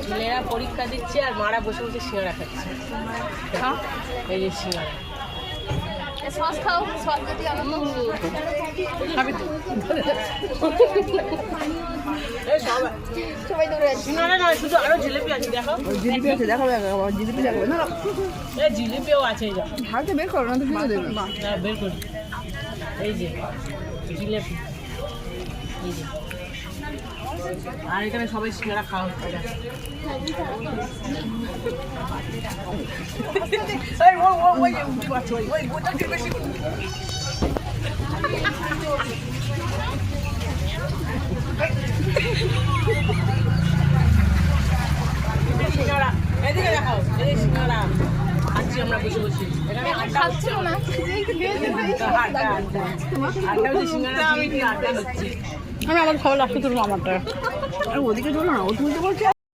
ছেলেরা পরীক্ষা দিচ্ছে আর মারা বসে বসে সিঙ্গারা খাচ্ছে। এই যে সিঙ্গারা সস খাও, সস যদি খাবি তো? সবাই দৌড়ে যাচ্ছে। সিঙ্গারা নয়, শুধু আরো জিলিপি আছে দেখো। জিলিপি আছে, দেখাবে জিলিপি দেখাবে না, এই জিলিপিও আছে, এই যা হাতে বের করো না তো ফেলে দেবে। হ্যাঁ বের করি। এই যে জিলিপি, এই যে। আর এখানে সবাই সিঙ্গারা খাওয়া হচ্ছে। সিঙ্গারা এদিকে দেখাও, এই সিঙ্গারা খাচ্ছি আমরা বসে বসে। এখানে খাচ্ছিল না, সিঙ্গারা হচ্ছে। আমি আমার খাওয়া লাগছে তোর মামারটা, আর ওদিকে চলো না, ও তুলতে বলছে।